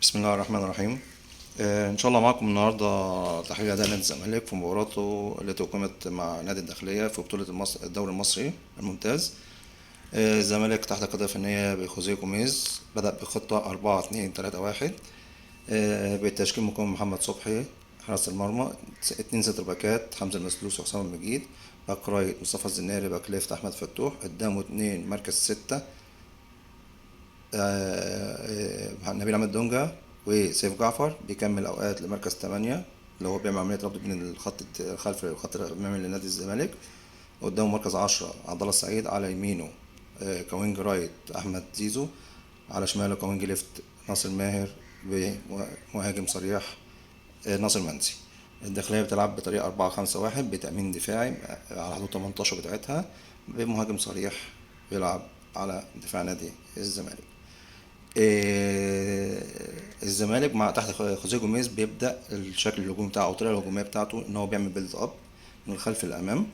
بسم الله الرحمن الرحيم. ان شاء الله معكم النهارده تحليل اداء نادي الزمالك في مباراته التي اقيمت مع نادي الداخليه في بطوله الدوري المصري الممتاز. الزمالك تحت قيادة فنية بخوزيه جوميز بدأ بخطة 4-2-3-1. بالتشكيل مكون محمد صبحي حارس المرمى، اتنين سنتر باكات حمزة المسلوس وحسام المجيد، باك رايت مصطفى الزناري، باك ليفت أحمد فتوح، قدامه اتنين مركز ستة، نبيل عماد دونجا وسيف جعفر بيكمل اوقات لمركز 8 اللي هو بيعمل عمليه ربط بين الخط الخلفي والخط الامامي لنادي الزمالك. قدامه مركز 10 عبد الله السعيد، على يمينه كوينج رايت احمد زيزو، على شماله كوينج ليفت ناصر ماهر، ومهاجم صريح ناصر منسي. الداخلية بتلعب بطريقة 4-5-1 بتأمين دفاعي على حدود 18 بتاعتها، بمهاجم صريح بيلعب على دفاع نادي الزمالك. إيه، الزمالك مع تحت خوزيه جوميز بيبدأ الشكل الهجومي بتاعه أو الطريقة الهجومية بتاعته إن هو بيعمل بيلد أب من الخلف للأمام.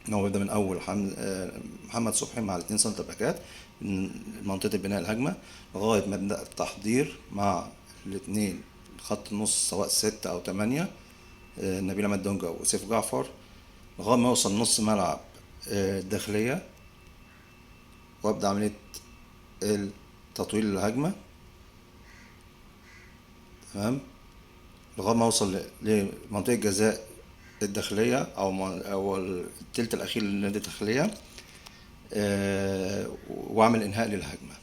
إن هو بيبدأ من أول محمد صبحي مع الاتنين سنتر باكات من منطقة البناء الهجمة لغاية ما يبدأ التحضير مع الاتنين خط النص سواء 6 أو 8، نبيل عماد دونجا وسيف جعفر، لغاية ما يوصل نص ملعب الداخلية، وأبدأ عملية تطويل الهجمة. تمام، لغاية ما أوصل لمنطقة جزاء الداخلية أو التلت الأخير للنادي الداخلية، وأعمل إنهاء للهجمة.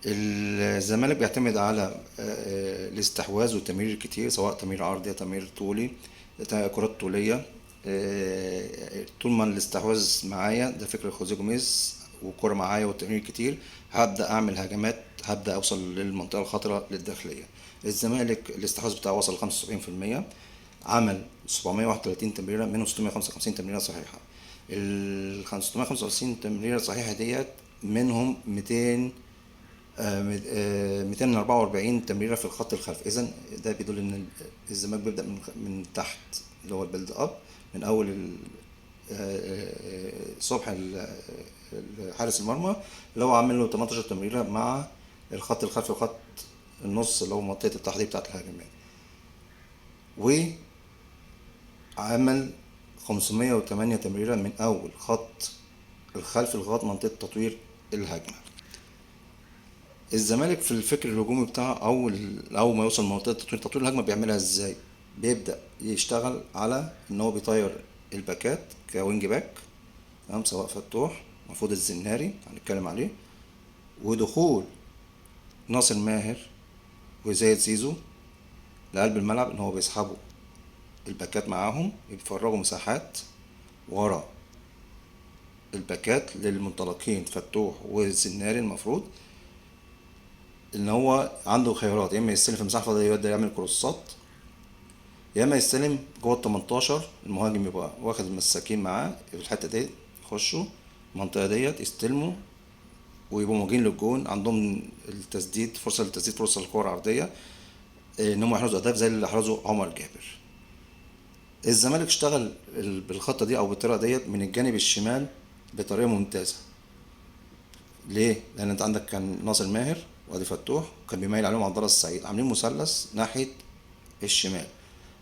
الزمالك بيعتمد على الاستحواذ والتمرير الكتير، سواء تمرير عرضي تمرير طولي كرات طولية. طول ما الاستحواذ معايا، ده فكر خوزيه جوميز، والكرة معايا والتمرير كتير، هبدأ أعمل هجمات، هبدأ أوصل للمنطقة الخطرة للداخلية. الزمالك الاستحواذ بتاعه وصل ل 75%، عمل 731 تمريرة منهم 655 تمريرة صحيحة. ال 655 تمريرة صحيحة ديت منهم 244 تمريرة في الخط الخلفي. إذا ده بيدل إن الزمالك بيبدأ من تحت، اللي هو البيلد أب، من أول صبح حارس المرمى اللي هو عامل له 18 تمريرة مع الخط الخلفي وخط النص اللي هو منطقة التحضير بتاعة الهجمات، وعمل 508 تمريرة من أول خط الخلفي لغاية منطقة تطوير الهجمة. الزمالك في الفكر الهجومي بتاعه اول ما يوصل لمنطقه تطوير الهجمه بيعملها ازاي؟ بيبدا يشتغل على ان هو بيطير الباكات كوينج باك، تمام، سواء فتوح المفروض الزناري هنتكلم عليه، ودخول ناصر ماهر وزايد زيزو لقلب الملعب، ان هو بيسحبوا الباكات معاهم، بيفرغوا مساحات ورا الباكات للمنطلقين فتوح والزناري. المفروض ان هو عنده خيارات، يا اما يستلم في مساحه فاضيه يقدر يعمل كروسات، يا اما يستلم جوه ال 18، المهاجم يبقى واخد المساكين معاه في الحته دي، يخشوا المنطقه ديت يستلموا ويبقوا موجودين للجون، عندهم التسديد، فرصه للتسديد، فرصه للكور عرضيه، ان هم يحرزوا اهداف زي اللي احرزه عمر جابر. الزمالك اشتغل بالخطه دي او بالطريقه ديت من الجانب الشمال بطريقه ممتازه. ليه؟ لان انت عندك كان ناصر ماهر وادي فتوح، وكان بيميل عليهم عبد الله السعيد، عاملين مثلث ناحيه الشمال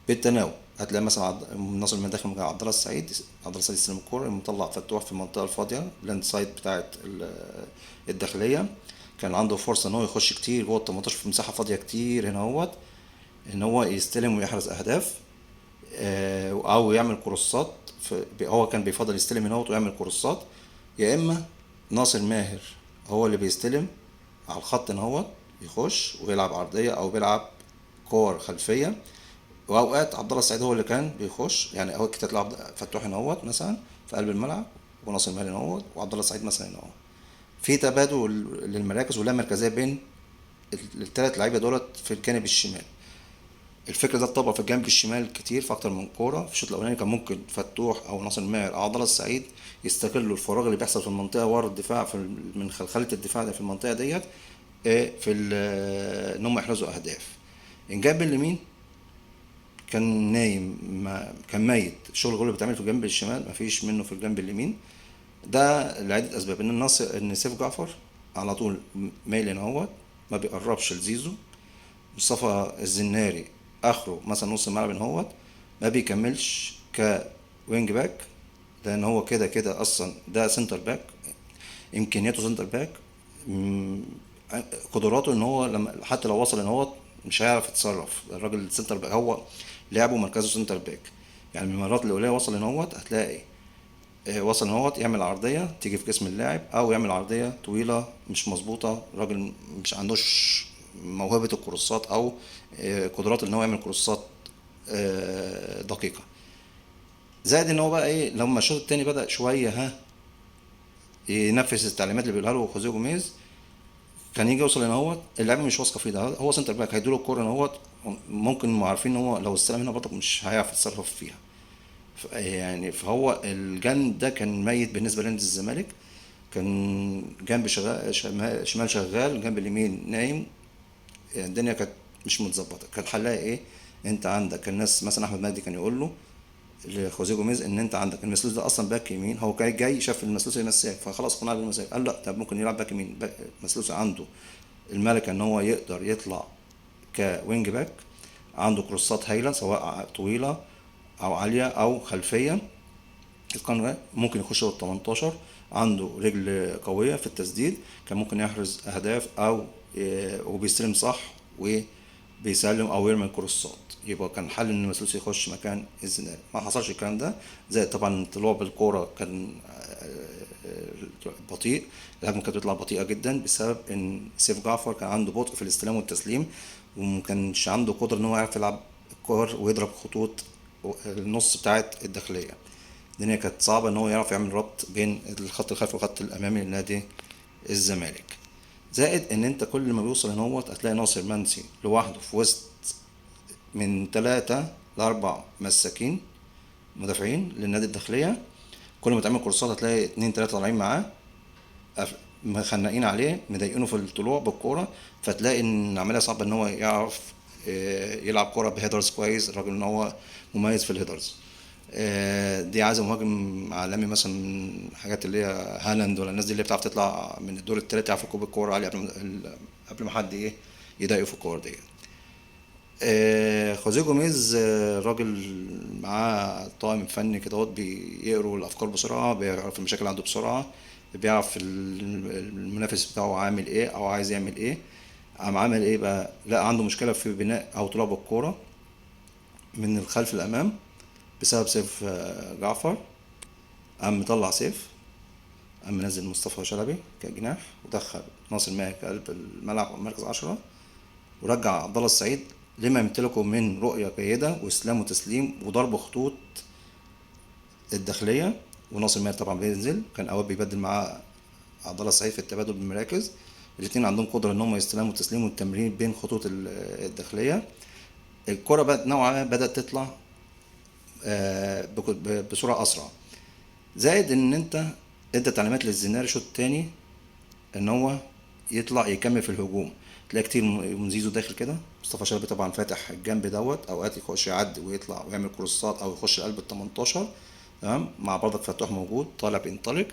بالتناوب. هتلاقي مثلا ناصر من داخل عبد الله السعيد، عبد الله السعيد يستلم الكوره، مطلع فتوح في المنطقه الفاضيه اللاند سايد بتاعه الداخليه. كان عنده فرصه ان هو يخش كتير جوه ال 18 في مساحه فاضيه كتير هنا اهوت، ان هو يستلم ويحرز اهداف، او يعمل كروسات. هو كان بيفضل يستلم هنا ويعمل كروسات، يا اما ناصر ماهر هو اللي بيستلم على الخط هنا هو يخش ويلعب عرضيه او بيلعب كور خلفيه. واوقات عبد الله السعيد هو اللي كان بيخش، يعني اوقات كتير تلعب فتوح هنا اهوت مثلا في قلب الملعب، وناصر ماهر هنا اهوت، وعبد الله السعيد مثلا هنا اهوت، في تبادل للمراكز ولا مركزيه بين الثلاث لعيبه دولت في الجانب الشمال. الفكر ده اتطبق في الجانب الشمال كتير في اكتر من كوره. في الشوط الاولاني كان ممكن فتوح او ناصر ماهر او عبد الله السعيد يستغلوا الفراغ اللي بيحصل في المنطقه ورا الدفاع، من خلخله الدفاع ده في المنطقه ديت، في ان هم يحرزوا اهداف. الجانب اليمين كان نايم، ما كان ميت، الشغل كله بيتعمل في الجنب الشمال، مفيش منه في الجنب اليمين. ده لعدة أسباب، إن سيف جعفر على طول مايل هنا اهوت، ما بيقربش لزيزو، مصطفى الزناري اخره مثلا نص الملعب ان هو ما بيكملش كوينج باك، لان هو كده كده اصلا ده سنتر باك، امكانياته سنتر باك. مم، قدراته ان هو لما حتى لو وصل ان هو مش هيعرف يتصرف. الراجل السنتر باك هو لعبه مركزه سنتر باك. يعني من المرات القليله وصل ان هو هتلاقي وصل ان هو يعمل عرضيه تيجي في جسم اللاعب، او يعمل عرضيه طويله مش مظبوطه. راجل مش عندوش موهبه الكروسات، او قدرات ان هو يعمل كروسات دقيقه. زائد ان هو بقى ايه لما الشوط التاني بدأ شويه ينفذ التعليمات اللي بيقولها له خوزيه جوميز، كان يجي يوصل ان هو اللعيبه مش واثقه فيه. ده هو سنتر باك هيديله الكوره ان هو ممكن عارفين ان هو لو استلم هنا برضه مش هيعرف يتصرف فيها. يعني فهو الجنب ده كان ميت بالنسبه لنادي الزمالك. كان جنب شغال شمال شغال، جنب اليمين نايم. يعني الدنيا كانت مش متظبطه. كان حلها ايه؟ انت عندك الناس مثلا احمد مجدي كان يقول له لخوزيه جوميز ان انت عندك المسلوس ده اصلا باك يمين. هو جاي شاف المسلوس مساك فخلاص اقتنع بالمساك، قال لا طب ممكن يلعب باك يمين. مسلوس عنده الملكه ان هو يقدر يطلع كوينج باك، عنده كروسات هايله سواء طويله او عاليه او خلفيه. كان ممكن يخش ال 18، عنده رجل قويه في التسديد، كان ممكن يحرز اهداف او وبيستلم صح وبيسلم او يرمي كروسات. يبقى كان حل ان مسلوسي يخش مكان الزناري. ما حصلش الكلام ده. زي طبعا طلوع بالكوره كان بطيء. الهجمه كانت بتطلع بطيئه جدا بسبب ان سيف جعفر كان عنده بطء في الاستلام والتسليم، ومكانش عنده قدره ان هو يعرف يلعب الكور ويضرب خطوط النص بتاعت الداخليه. الدنيا كانت صعبه ان هو يعرف يعمل ربط بين الخط الخلفي والخط الامامي لنادي الزمالك. زائد ان انت كل ما بيوصل ان هو هتلاقي ناصر منسي لوحده في وسط من 3 ل4 مساكين مدافعين للنادي الداخليه. كل ما تعمل كورسات هتلاقي 2 3 طالعين معاه مخنقين عليه مضايقينه في الطلوع بالكوره. فتلاقي ان عمليه صعبه ان هو يعرف يلعب كوره بهيدرز كويس. الراجل ان هو مميز في الهيدرز. دي عايزه مهاجم عالمي مثلا من الحاجات اللي هي هالاند ولا الناس دي اللي بتعرف تطلع من الدور الثالث يعرف يكوب الكوره عاليه قبل ما حد ايه يضايقه في الكوره دي. خوزيه جوميز راجل معاه طاقم فني كده بيقروا الافكار بسرعه، بيعرف المشاكل اللي عنده بسرعه، بيعرف المنافس بتاعه عامل ايه او عايز يعمل ايه. قام عامل ايه بقى؟ لا عنده مشكله في بناء او طلوع بالكوره من الخلف الامام بسبب سيف جعفر. قام مطلع سيف، قام منزل مصطفى شلبي كجناح، ودخل ناصر ماهر كقلب الملعب مركز 10، ورجع عبد الله السعيد لما يمتلكه من رؤية جيدة واستلام وتسليم وضرب خطوط الداخلية. وناصر ماهر طبعا بينزل، كان أوقات بيبدل معاه عبد الله السعيد في التبادل بالمراكز. الاتنين عندهم قدرة ان هم يستلموا التسليم والتمرير بين خطوط الداخلية. الكرة بقت نوعا ما بدأت تطلع بسرعة أسرع. زائد ان انت ادى تعليمات للزناري الشوط التاني ان هو يطلع يكمل في الهجوم. تلاقي كتير من زيزو داخل كده. مصطفى شلبي طبعا فاتح الجنب دوت، اوقات يخش يعدي ويطلع ويعمل كروسات او يخش قلب ال 18. تمام، مع برضك فتوح موجود طالع بينطلق،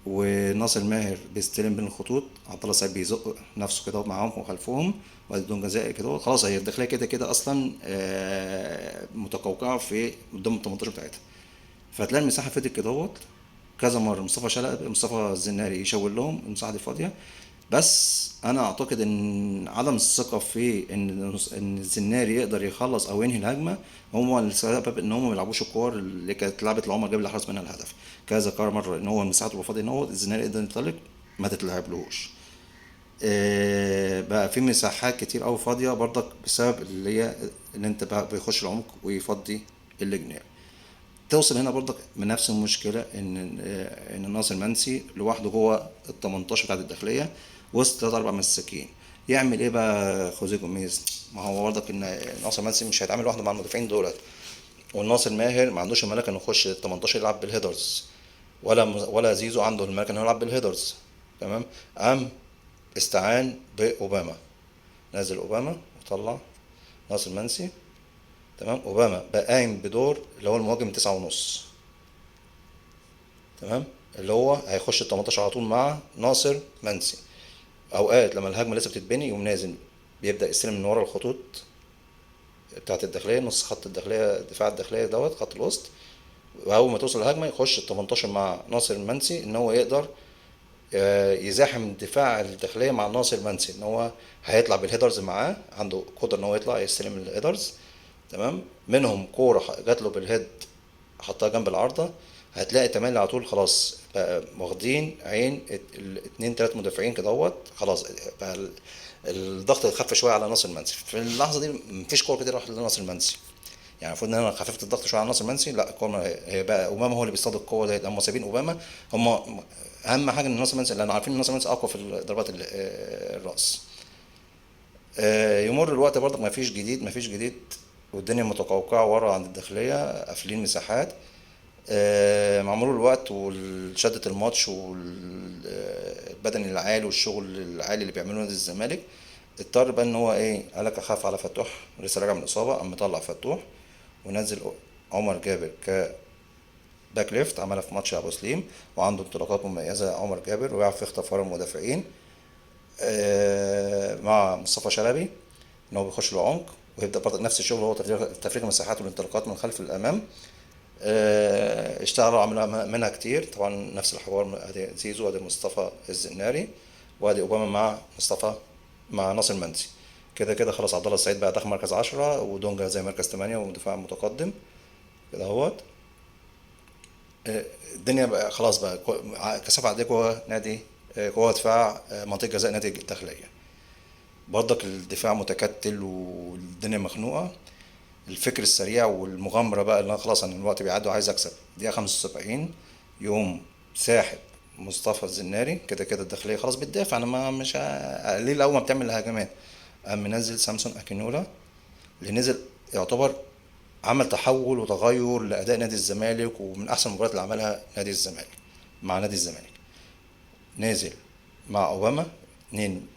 وناصر ماهر بيستلم بين الخطوط. عبد الله سعيد بيزق نفسه كده معاهم وخلفهم وادي بدون جزائي كده. خلاص هي الداخليه كده كده اصلا متقوقعه في قدام ال 18 بتاعتها. فتلاقي المساحه فضيت كده كذا مره. مصطفى شلبي مصطفى الزناري يشاور لهم المساحه دي فاضيه. بس انا اعتقد ان عدم الثقه في ان الزناري يقدر يخلص او ينهي الهجمه هو السبب ان هم ما بيلعبوش الكور اللي كانت اتلعبت لعمر جاب اللي حرز منها الهدف. كذا قرار مره ان هو مساحته تبقى فاضيه ان هو الزناري يقدر ينطلق ما تتلعبلوش. بقى في مساحات كتير قوي فاضيه برضك بسبب اللي هي ان انت بقى بيخش العمق ويفضي الجناب. توصل هنا برضك من نفس المشكله ان ناصر منسي لوحده جوه ال 18 بتاعت الداخليه وسط 3 4 مساكين. يعمل ايه بقى خوزيه جوميز؟ ما هو برضك ان ناصر منسي مش هيتعامل لوحده مع المدافعين دولت، والناصر ماهر ما عندوش الملكه انه يخش ال 18 يلعب بالهيدرز، ولا زيزو عنده الملكه انه يلعب بالهيدرز. تمام. قام استعان باوباما، نزل اوباما وطلع ناصر منسي. تمام. اوباما بقى قايم بدور اللي هو المهاجم 9 ونص. تمام. اللي هو هيخش ال 18 على طول مع ناصر منسي. اوقات لما الهجمه لسه بتتبني يقوم نازل بيبدأ يستلم من ورا الخطوط بتاعت الداخلية، نص خط الداخلية، دفاع الداخلية دوت خط الوسط. وأول ما توصل الهجمة يخش ال 18 مع ناصر المنسي إن هو يقدر يزاحم دفاع الداخلية مع ناصر المنسي، إن هو هيطلع بالهيدرز معاه، عنده قدرة إن هو يطلع يستلم الهيدرز. تمام، منهم كورة جات له بالهيد حطها جنب العارضة، هتلاقي تملي على طول خلاص بقى واخدين عين اتنين تلات مدافعين كدهوت، خلاص بقى الضغط اتخف شويه على ناصر المنسي. في اللحظه دي مفيش كور كتير راحت لناصر المنسي، يعني المفروض ان انا خففت الضغط شويه على ناصر المنسي، لا الكوره هي بقى اوباما هو اللي بيصطاد الكوره ديت، هم سايبين اوباما. هم اهم حاجه ان ناصر المنسي، لان عارفين ان ناصر المنسي اقوى في ضربات الراس. يمر الوقت برضك مفيش جديد، والدنيا متقوقعة ورا عند الداخلية قافلين مساحات. مع مرور الوقت وشدة الماتش والبدني العالي والشغل العالي اللي بيعمله نادي الزمالك، اضطر بقى ان هو ايه، قالك اخاف على فتوح لسه راجع من الاصابة، قام مطلع فتوح ونزل عمر جابر كباك ليفت، عملها في ماتش ابو سليم، وعنده انطلاقات مميزة عمر جابر ويعرف يخطف ورا المدافعين. مع مصطفى شلبي ان هو بيخش العمق ويبدا برضه نفس الشغل، هو تفريغ المساحات والانطلاقات من خلف الامام. اشتغلوا عملوا منها كتير طبعا، نفس الحوار، ادي زيزو وادي مصطفى الزناري وادي اوباما مع مصطفى مع ناصر منسي. كده كده خلاص عبد الله السعيد بقى داخل مركز 10 ودونجا زي مركز 8 ومدافع متقدم كده اهوت. الدنيا بقى خلاص بقى كثافة عادية جوه نادي، جوه دفاع منطقة جزاء نادي الداخلية. برضك الدفاع متكتل والدنيا مخنوقة. الفكر السريع والمغامرة بقى، اللي انا خلاص انا الوقت بيعدي وعايز اكسب. دقيقة 75 يوم ساحب مصطفى الزناري، كده كده الداخلية خلاص بتدافع، انا ما مش قليل اول ما بتعمل هجمات، قام منزل سامسون اكينولا اللي نزل يعتبر عمل تحول وتغير لأداء نادي الزمالك، ومن أحسن المباريات اللي عملها نادي الزمالك مع نادي الزمالك. نازل مع أوباما، اتنين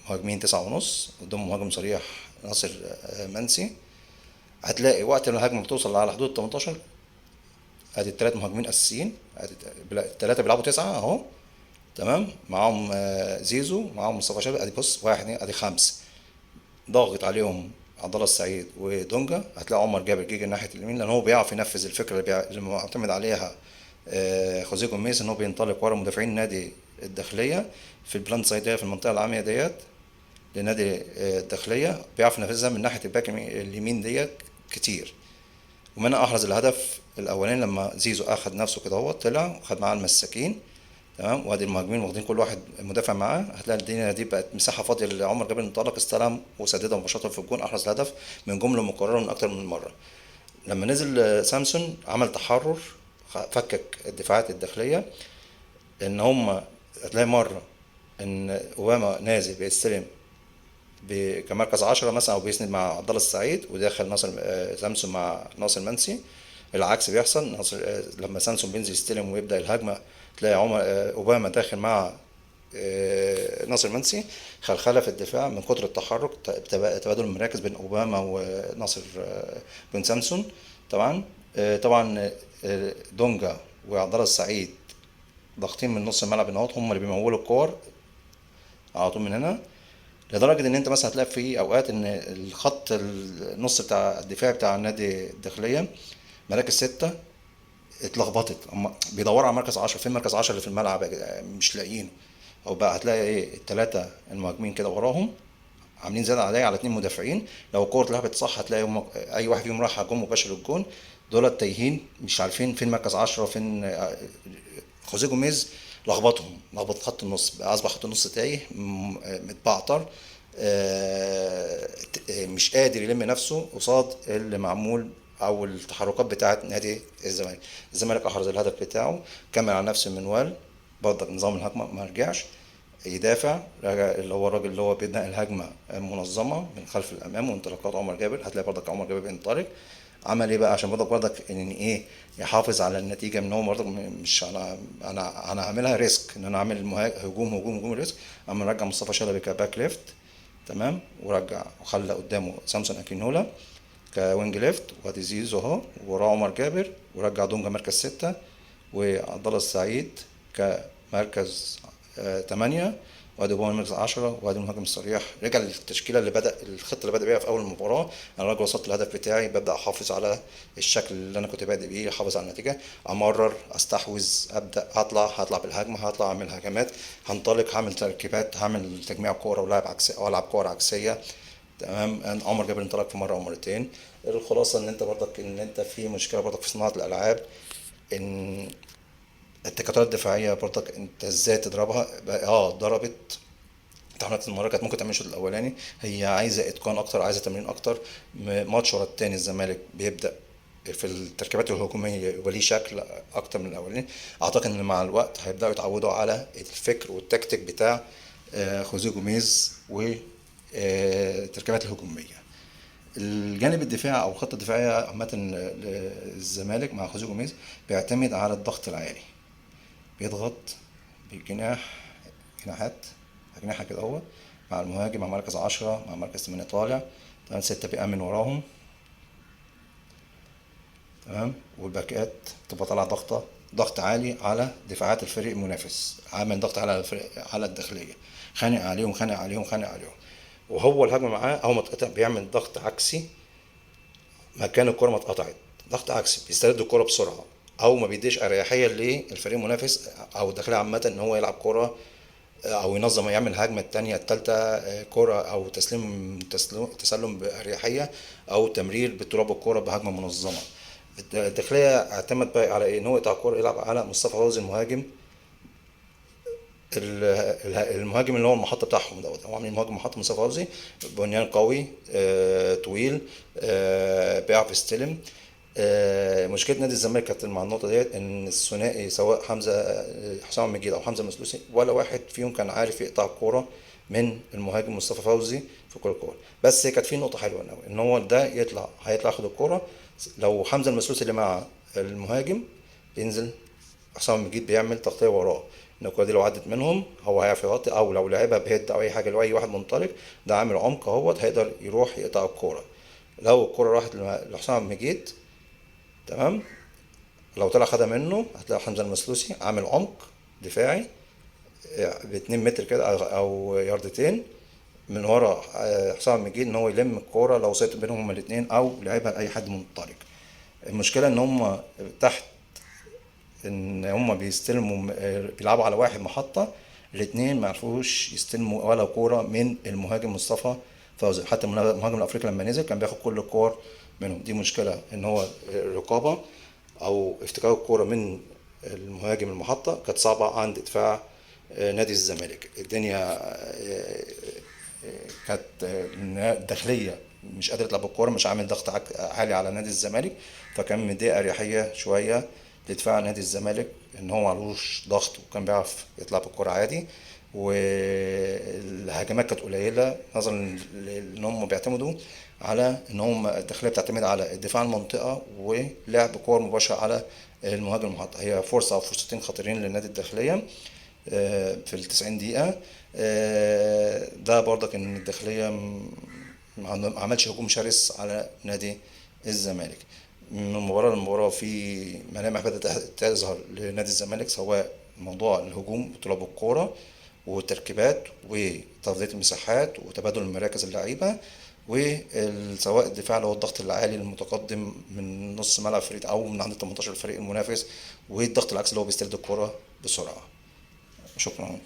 مهاجمين 9.5 قدام مهاجم صريح ناصر منسي. هتلاقي وقت ما الهجمة بتوصل على حدود 18، ادي التلات مهاجمين اساسيين، ادي التلاتة بيلعبوا 9 اهو. تمام، معاهم زيزو، معاهم مصطفى شلبي، ادي بص واحد اتنين ادي خمسة، ضاغط عليهم عبد الله السعيد ودونجا. هتلاقي عمر جابر جيجي ناحيه اليمين، لان هو بيعرف ينفذ الفكره اللي معتمد عليها خوزيه جوميز، ان هو بينطلق ورا مدافعين نادي الداخليه في البلاند سايد ديت، في المنطقه العاميه ديت لنادي الداخليه، بيعرف ينفذها من ناحيه الباك اليمين ديت كتير. ومنها احرز الهدف الاولاني لما زيزو اخد نفسه كده، هو طلع خد معاه المساكين. تمام، وادي المهاجمين واخدين كل واحد مدافع معاه، هتلاقي الدنيا دي بقت مساحه فاضيه لعمر جابر، انطلق استلم وسددها مباشره في الجون، احرز الهدف من جمله مكرره من اكتر من مره. لما نزل سامسون عمل تحرر، فكك الدفاعات الداخليه، ان هم هتلاقي مره ان اوباما نازل بيستلم كمركز 10 مثلا، او بيسند مع عبد الله السعيد وداخل ناصر سامسون مع ناصر منسي. العكس بيحصل، ناصر لما سامسون بينزل يستلم ويبدا الهجمه، تلاقي عمر اوباما داخل مع ناصر منسي، خلخله في الدفاع من كتر التحرك، تبادل المراكز بين اوباما وناصر بن سامسون. طبعا طبعا دونجا وعبد الله السعيد ضاغطين من نص الملعب هنا، هم اللي بيمولوا الكور على طول من هنا، لدرجة ان انت مثلا هتلاقي في اوقات ان الخط النص بتاع الدفاع بتاع النادي الداخلية مراكز 6 اتلخبطت، هم بيدوروا على مركز 10، فين مركز 10 اللي في الملعب يا جدعان؟ مش لاقيينه. او بقى هتلاقي ايه، الثلاثة المهاجمين كده وراهم عاملين زيادة عادية على اتنين مدافعين، لو الكورة اتلعبت صح هتلاقي اي واحد فيهم راح هجوم مباشر للجون، دول تايهين مش عارفين فين مركز 10 فين. خوزيه جوميز لخبط خط النص بقى، اصبح خط النص تايه متبعتر، مش قادر يلم نفسه قصاد اللي معمول او التحركات بتاعه نادي الزمالك. الزمالك احرز الهدف بتاعه، كمل على نفس المنوال، برضك نظام الهجمه ما رجعش يدافع، رجع اللي هو الراجل اللي هو بيبني الهجمه منظمه من خلف الامام، وانطلاقات عمر جابر، هتلاقي برضك عمر جابر بينطلق. عمل ايه بقى عشان برضك ان ايه يحافظ على النتيجه، من هو برضك مش انا هعملها ريسك ان انا اعمل هجوم ريسك. اما رجع مصطفى شلبي كباك ليفت، تمام، ورجع وخلى قدامه سامسون اكينولا كوينج ليفت، وادي زيزو اهو وراه عمر جابر، ورجع دونجا مركز 6 وعبد الله السعيد كمركز 8، وادي جوه المركز 10 وادي المهاجم الصريح. رجع للتشكيله اللي بدا الخطه اللي بدا بيها في اول المباراه. انا راجل وصلت الهدف بتاعي، ببدا احافظ على الشكل اللي انا كنت بادئ بيه، احافظ على النتيجه، امرر، استحوذ، ابدا هطلع بالهجمه، هطلع اعمل هجمات، هنطلق، هعمل تركيبات، هعمل تجميع كوره ولاعب عكسي او العب كوره عكسيه. تمام. عمر جابر انطلق في مره او مرتين. الخلاصه ان انت برضك ان انت في مشكله برضك في صناعه الالعاب، ان التكتلات الدفاعيه برضك انت ازاي تضربها. ضربت تحولات المباراة كانت ممكن تعمل الشوط الأولاني. هي عايزة إتقان أكتر، عايزة تمرين أكتر. ماتش ورا التاني الزمالك بيبدأ في التركيبات الهجومية يبقى ليه شكل أكتر من الأولاني. أعتقد إن مع الوقت هيبدأوا يتعودوا على الفكر والتكتيك بتاع خوزيه جوميز والتركيبات الهجومية. الجانب الدفاعي أو الخطة الدفاعية عامة الزمالك مع خوزيه جوميز بيعتمد على الضغط العالي. بيضغط بالجناح، جناحات، أجنحة كده اهو، مع المهاجم، مع مركز 10، مع مركز 8 طالع. تمام. 6 بيأمن وراهم. تمام. والباكات تبقى طالعة ضغط عالي على دفاعات الفريق المنافس، عامل ضغط على الفريق على الداخلية، خانق عليهم خانق عليهم خانق عليهم. وهو الهجمة معاه أول ما اتقطع بيعمل ضغط عكسي مكان الكرة ما اتقطعت، ضغط عكسي، بيسترد الكرة بسرعة، أو ما بيديش أريحية للفريق المنافس أو الداخلية عامة إن هو يلعب كرة او ينظم، يعمل الهجمه التانية التالتة، كرة او تسلم باريحيه، او تمرير بالتراب الكرة بهجمه منظمه. الداخليه اعتمد بقى على ايه؟ ان هو يقطع الكرة، يلعب على مصطفى فوزي المهاجم، المهاجم اللي هو المحطه بتاعهم دوت. هو عاملين مهاجم محطه مصطفى فوزي، بنيان قوي، طويل، بيعرف يستلم. مشكله نادي الزمالك كانت مع النقطه ديت ان الثنائي سواء حمزه حسام مجيد او حمزه مسلوسي، ولا واحد فيهم كان عارف يقطع الكوره من المهاجم مصطفى فوزي في كل الكوره. بس كانت في نقطه حلوه قوي ان هو ده هيطلع ياخد الكوره. لو حمزه المسلوسي اللي مع المهاجم ينزل، حسام مجيد بيعمل تغطيه وراه، ان الكوره دي لو عدت منهم هو هيعرف يغطي، او لو لعبها بهيد او اي حاجه، لو اي واحد منطلق ده عامل عمق اهوت هيقدر يروح يقطع الكوره. لو الكوره راحت لحسام مجيد، تمام، لو طلع خدها منه هتلاقي حمزة المسلوسي عامل عمق دفاعي باتنين متر كده أو ياردتين من ورا حسام مجيد، ان هو يلم الكوره لو سيطر بينهم هما الاثنين او لعبها لاي حد منطلق. المشكله ان هم تحت، ان هم بيستلموا بيلعبوا على واحد محطه، الاثنين ما عرفوش يستلموا ولا كوره من المهاجم مصطفى فوزي. حتى المهاجم الافريقي لما نزل كان بياخد كل الكور منهم. دي مشكله ان هو الرقابه او افتكاك الكوره من المهاجم المحطه كانت صعبه عند دفاع نادي الزمالك. الدنيا كانت الداخليه مش قادر تلعب الكوره، مش عامل ضغط عالي على نادي الزمالك، فكان مديه اريحيه شويه لدفاع نادي الزمالك ان هو معلوش ضغط وكان بيعرف يطلع بالكوره عادي. والهجمات كانت قليله نظرا لان هم بيعتمدوا على ان هم الداخليه بتعتمد على الدفاع عن المنطقه ولعب كور مباشره على المهاجم المحطه. هي فرصه او فرصتين خطيرين للنادي الداخليه في ال90 دقيقة. ده برضك ان الداخلية ما عملش هجوم شرس على نادي الزمالك. من مباراة لمباراة في ملامح بدأت تظهر لنادي الزمالك، سواء موضوع الهجوم وطلب الكورة والتركيبات وتفضية المساحات وتبادل المراكز اللعيبة، وسواء الدفاع اللي هو الضغط العالي المتقدم من نص ملعب الفريق او من عند 18 الفريق المنافس، والضغط العكسي اللي هو بيسترد الكرة بسرعة. شكرا.